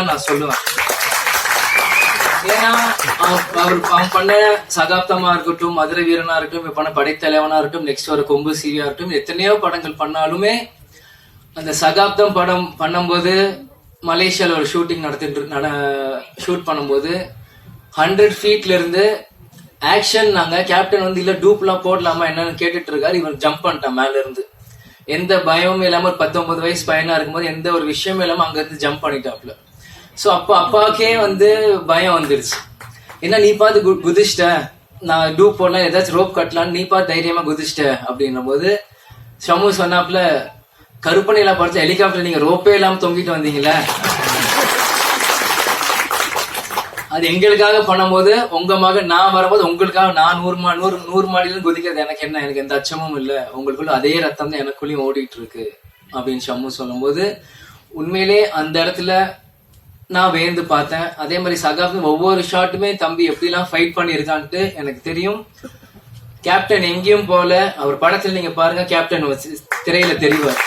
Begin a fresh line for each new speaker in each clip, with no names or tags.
நான் சொல்லுவேன். ஏன்னா அவன் பண்ண சகாப்தமா இருக்கட்டும், மதுரை வீரனா இருக்கட்டும், இப்ப பண்ண படைத்தலைவனா இருக்கட்டும், நெக்ஸ்ட் ஒரு கொம்பு சீவியா இருக்கட்டும், எத்தனையோ படங்கள் பண்ணாலுமே அந்த சகாப்தம் படம் பண்ணும்போது மலேசியால ஒரு ஷூட்டிங் ஷூட் பண்ணும்போது 100 feetல இருந்து ஆக்ஷன் நாங்க கேப்டன் வந்து இல்ல டூப்லாம் போடலாமா என்னன்னு கேட்டுட்டு இருக்காரு. இவன் ஜம்ப் பண்ணிட்டான் மேல இருந்து. எந்த பயமும் இல்லாம ஒரு 19 வயசு பையனா இருக்கும்போது எந்த ஒரு விஷயமும் இல்லாம அங்க இருந்து ஜம்ப் பண்ணிட்டாப்ல. சோ அப்பாவுக்கே வந்து பயம் வந்துருச்சு. என்ன நீ பார்த்து குதிச்சிட்ட, நான் டூப் போடலாம் ஏதாச்சும் ரோப் கட்டலான்னு நீ பார்த்து தைரியமா குதிச்சிட்ட அப்படின்னும் போது ஷமு சொன்னாப்ல, கருப்பனையில படத்துல ஹெலிகாப்டர் நீங்க ரோப்பே இல்லாம தொங்கிட்டு வந்தீங்களே, அது எங்களுக்காக பண்ணும்போது உங்க மகன் நான் வரும்போது உங்களுக்காக நான் 100 மாடியில குதிக்கிறது எனக்கு என்ன, எனக்கு எந்த அச்சமும் இல்லை, உங்களுக்குள்ள அதே ரத்தம் தான் எனக்குள்ளயும் ஓடிட்டு இருக்கு அப்படின்னு ஷம்மு சொல்லும் போது உண்மையிலே அந்த இடத்துல நான் வேந்து பார்த்தேன். அதே மாதிரி சகாப்தம் ஒவ்வொரு ஷாட்டுமே தம்பி எப்படிலாம் ஃபைட் பண்ணியிருக்கான்ட்டு எனக்கு தெரியும். கேப்டன் எங்கேயும் போல அவர் படத்துல நீங்க பாருங்க, கேப்டன் திரையில தெரிவார்.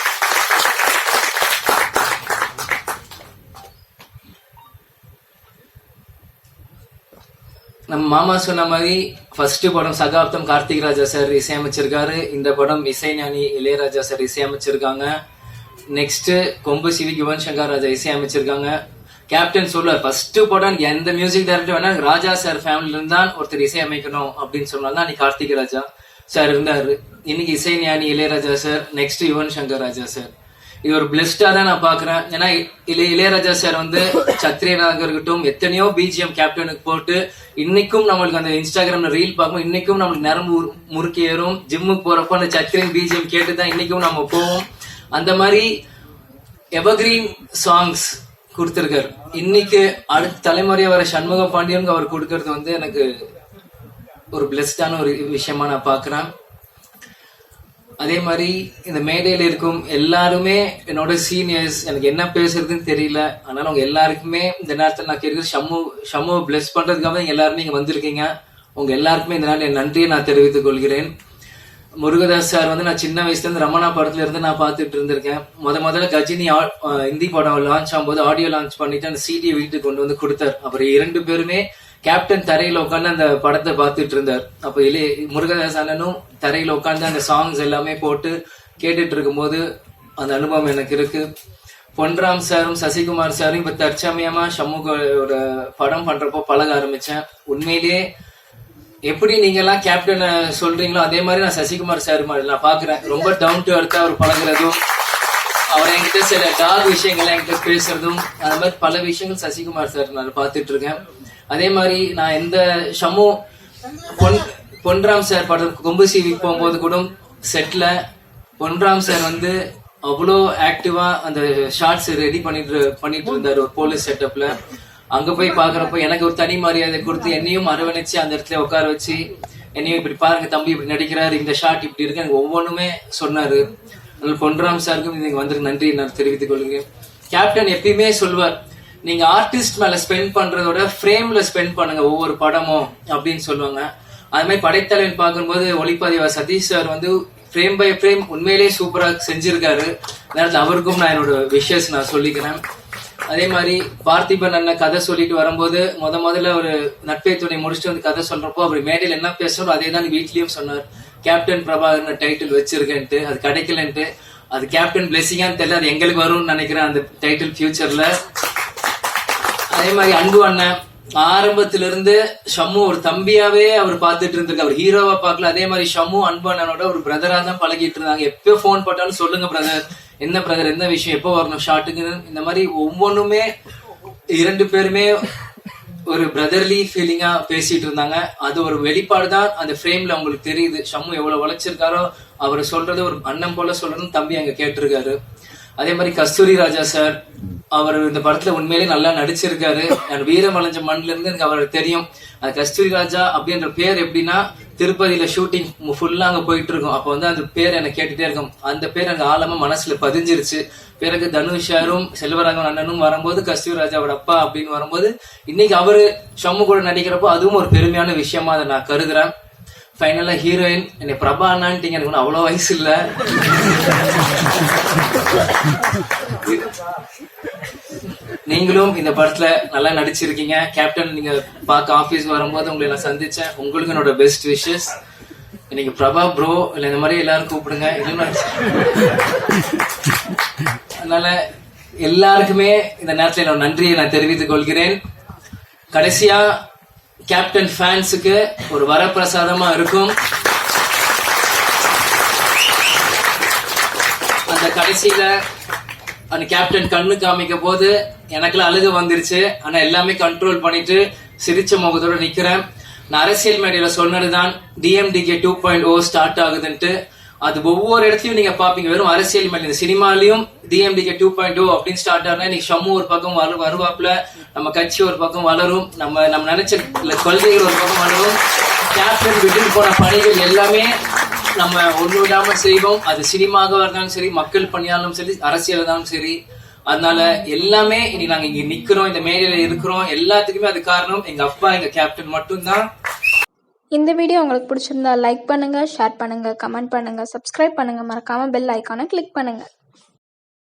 நம்ம மாமா சொன்ன மாதிரி ஃபர்ஸ்ட் படம் சகாப்தம் கார்த்திக் ராஜா சார் இசையமைச்சிருக்காரு. இந்த படம் இசைஞானி இளையராஜா சார் இசையமைச்சிருக்காங்க. நெக்ஸ்ட் கொம்பு சிவி யுவன் சங்கர் ராஜா இசையமைச்சிருக்காங்க. கேப்டன் சொல்லுவார் ஃபர்ஸ்ட் படம் எந்த மியூசிக் டைரக்டர் வேணா ராஜா சார் ஃபேமிலில இருந்தான் ஒருத்தர் இசையமைக்கணும் அப்படின்னு சொன்னால்தான் அன்னைக்கு கார்த்திக் ராஜா சார் இருந்தாரு. இன்னைக்கு இசைஞானி Ilaiyaraaja sir, next Yuvan Shankar Raja sir. இது ஒரு பிளஸ்டா தான் நான் பாக்குறேன். ஏன்னா இளையராஜா சார் வந்து சத்ரியனாக இருக்கட்டும் எத்தனையோ பிஜிஎம் கேப்டனுக்கு போட்டு இன்னைக்கும் நம்மளுக்கு அந்த இன்ஸ்டாகிராம்ல ரீல் பார்க்கும், இன்னைக்கும் நம்மளுக்கு நரம்பு முறுக்கி ஏறும். ஜிம்முக்கு போறப்போ அந்த சத்ரியன் பிஜிஎம் கேட்டுதான் இன்னைக்கும் நம்ம போவோம். அந்த மாதிரி எவர்கிரீன் சாங்ஸ் கொடுத்திருக்காரு. இன்னைக்கு அடுத்த தலைமுறையை வர சண்முக பாண்டியனுக்கு அவர் கொடுக்கறது வந்து எனக்கு ஒரு பிளஸ்டான ஒரு விஷயமா நான் பாக்குறேன். அதே மாதிரி இந்த மேடையில இருக்கும் எல்லாருமே என்னோட சீனியர்ஸ், எனக்கு என்ன பேசுறதுன்னு தெரியல. அதனால உங்க எல்லாருக்குமே இந்த நேரத்தில் நான் கேட்கிறது ஷம்மு பிளஸ் பண்றதுக்காக எல்லாருமே இங்க வந்திருக்கீங்க. உங்க எல்லாருக்குமே இந்த நேரத்தில் என் நன்றியை நான் தெரிவித்துக் கொள்கிறேன். முருகதாஸ் சார் வந்து நான் சின்ன வயசுல இருந்து ரமணா படத்துல இருந்து நான் பார்த்துட்டு இருந்திருக்கேன். முதல்ல கஜினி ஹிந்தி படம் லான்ச் ஆகும்போது ஆடியோ லான்ச் பண்ணிட்டு அந்த சிடியை வீட்டுக்கு கொண்டு வந்து கொடுத்தார். அப்புறம் 2 பேருமே கேப்டன் தரையில உட்காந்து அந்த படத்தை பார்த்துட்டு இருந்தார். அப்ப முருகதாஸ் அண்ணனும் தரையில உட்காந்து அந்த சாங்ஸ் எல்லாமே போட்டு கேட்டுட்டு இருக்கும்போது அந்த அனுபவம் எனக்கு இருக்கு. பொன்ராம் சாரும் சசிகுமார் சாரும் இப்ப தற்சமயமா ஷம்முகோட படம் பண்றப்போ பழக ஆரம்பிச்சேன். உண்மையிலேயே எப்படி நீங்க எல்லாம் கேப்டனை சொல்றீங்களோ அதே மாதிரி நான் சசிகுமார் சார் மாதிரி நான் பாக்குறேன். ரொம்ப டவுன் டு அர்த்தா அவர் பழகுறதும், அவர் என்கிட்ட சில டாக் விஷயங்கள் என்கிட்ட பேசுறதும், அந்த மாதிரி பல விஷயங்கள் சசிகுமார் சார் நான் பார்த்துட்டு இருக்கேன். அதே மாதிரி நான் எந்த ஷம்மு பொன்ராம் சார் படம் கொம்பு சீவி போகும்போது கூட செட்ல பொன்ராம் சார் வந்து அவ்வளோ ஆக்டிவா அந்த ஷார்ட்ஸ் ரெடி பண்ணிட்டு இருந்தாரு ஒரு போலீஸ் செட்டப்ல. அங்க போய் பாக்குறப்போ எனக்கு ஒரு தனி மரியாதை கொடுத்து என்னையும் அரவணைச்சு அந்த இடத்துல உட்கார வச்சு என்னையும் இப்படி பாருங்க தம்பி இப்படி நடிக்கிறாரு, இந்த ஷாட் இப்படி இருக்கு, எனக்கு ஒவ்வொன்றுமே சொன்னாரு. பொன்ராம் சாருக்கும் நீங்க வந்து நன்றி நான் தெரிவித்துக் கொள்கிறேன். கேப்டன் எப்பயுமே சொல்லுவார், நீங்க ஆர்டிஸ்ட் மேல ஸ்பெண்ட் பண்றதோட ஃப்ரேம்ல ஸ்பெண்ட் பண்ணுங்க ஒவ்வொரு படமும் அப்படின்னு சொல்லுவாங்க. அது மாதிரி படைத்தலைவன் பார்க்கும்போது ஒளிப்பதிவா சதீஷ் சார் வந்து ஃப்ரேம் பை ஃப்ரேம் உண்மையிலேயே சூப்பரா செஞ்சிருக்காரு. நேரத்தில் அவருக்கும் நான் என்னோட விஷஸ் நான் சொல்லிக்கிறேன். அதே மாதிரி பார்த்திபன் அண்ணன் கதை சொல்லிட்டு வரும்போது முதல்ல ஒரு நட்பை துணை முடிச்சுட்டு வந்து கதை சொல்றப்போ அவர் மேடையில் என்ன பேசுறோம் அதே தான் வீட்லயும் சொன்னார். கேப்டன் பிரபாகர் டைட்டில் வச்சிருக்கேன்ட்டு, அது கிடைக்கலன்ட்டு. அது கேப்டன் பிளெஸிங்கான்னு தெரியல, அது எங்களுக்கு வரும்னு நினைக்கிறேன் அந்த டைட்டில் ஃபியூச்சர்ல. அதே மாதிரி அன்பு அண்ணன் ஆரம்பத்துல இருந்து ஷம்மு ஒரு தம்பியாவே அவர் பார்த்துட்டு இருந்திருக்கு, அவர் ஹீரோவா பார்க்கல. அதே மாதிரி ஷம்மு அன்பு அண்ணனோட ஒரு பிரதரா தான் பழகிட்டு இருந்தாங்க. எப்போ போன் போட்டாலும் சொல்லுங்க பிரதர், என்ன பிரதர் என்ன விஷயம், எப்போ வரணும் ஷாட்டுக்கு, இந்த மாதிரி ஒவ்வொன்றுமே 2 பேருமே ஒரு பிரதர்லி ஃபீலிங்கா பேசிட்டு இருந்தாங்க. அது ஒரு வெளிப்பாடு தான் அந்த ஃப்ரேம்ல உங்களுக்கு தெரியுது. ஷம்மு எவ்வளவு உழைச்சிருக்காரோ அவர் சொல்றது ஒரு அண்ணன் போல சொல்றதுன்னு தம்பி அங்க கேட்டிருக்காரு. அதே மாதிரி கஸ்தூரி ராஜா சார் அவர் இந்த படத்துல உண்மையிலேயே நல்லா நடிச்சிருக்காரு. வீரமலைஞ்ச மண்ணில இருந்து எனக்கு அவருக்கு தெரியும். அது கஸ்தூரி ராஜா அப்படின்ற பேர் எப்படின்னா திருப்பதியில ஷூட்டிங் ஃபுல்லா அங்க போயிட்டு இருக்கும். அப்ப வந்து அந்த பேர் எனக்கு கேட்டுட்டே இருக்கும். அந்த பேர் எனக்கு ஆழமா மனசுல பதிஞ்சிருச்சு. பிறகு தனுஷாரும் செல்வராகவன் அண்ணனும் வரும்போது கஸ்தூரி ராஜாவோட அப்பா அப்படின்னு வரும்போது இன்னைக்கு அவரு ஷம்மு கூட நடிக்கிறப்போ அதுவும் ஒரு பெருமையான விஷயமா அதை நான் கருதுறேன். ஃபைனலா ஹீரோயின் என்னை பிரபா அண்ணான்ட்டீங்க, எனக்கு ஒன்றும் அவ்வளோ வயசு இல்ல. நீங்களும் இந்த படத்துல நல்லா நடிச்சிருக்கீங்க. கேப்டன் நீங்க பார்க்க ஆபீஸ் வரும்போது உங்களை நான் சந்திச்சேன். உங்களுக்கு என்னோட பெஸ்ட் விஷஸ். இன்னைக்கு பிரபா ப்ரோ இல்ல இந்த மாதிரி எல்லாரும் கூப்பிடுங்க. அதனால எல்லாருக்குமே இந்த நேரத்தில் என்னோட நன்றியை நான் தெரிவித்துக் கொள்கிறேன். கடைசியா கேப்டன் ஃபேன்ஸுக்கு ஒரு வரப்பிரசாதமா இருக்கும். அந்த கடைசியில அந்த கேப்டன் கண்ணு காமிக்க போது எனக்குலாம் அழுக வந்துருச்சு. ஆனா எல்லாமே கண்ட்ரோல் பண்ணிட்டு சிரிச்ச முகத்தோட நிக்கிறேன். நான் அரசியல் மேடையில சொன்னதுதான் DMDK 2.0 ஸ்டார்ட் ஆகுதுன்ட்டு. அது ஒவ்வொரு இடத்துலயும் நீங்க பாப்பீங்க. வெறும் அரசியல் மேல இந்த சினிமாலையும் DMDK 2.0 அப்படின்னு ஸ்டார்ட் ஆகுனா இன்னைக்கு ஷம்மு ஒரு பக்கம் வருவாப்புல, நம்ம கட்சி ஒரு பக்கம் வளரும், நம்ம நினைச்ச கொள்கைகள் ஒரு பக்கம் வளரும். கேப்டன் விட்டு போன பணிகள் எல்லாமே நம்ம ஒண்ணு விடாம செய்வோம். அது சினிமாவாக இருந்தாலும் சரி, மக்கள் பணியாலும் சரி, அரசியல் இருந்தாலும் சரி. அதனால எல்லாமே இன்னைக்கு நாங்க இங்க நிக்கிறோம், இந்த மேடையில இருக்கிறோம், எல்லாத்துக்குமே அது காரணம் எங்க அப்பா, எங்க கேப்டன் மட்டும்தான்.
இந்த வீடியோ உங்களுக்கு பிடிச்சிருந்தா லைக் பண்ணுங்க, ஷேர் பண்ணுங்க, கமெண்ட் பண்ணுங்க, சப்ஸ்கிரைப் பண்ணுங்க, மறக்காம பெல் ஐகானை கிளிக் பண்ணுங்க.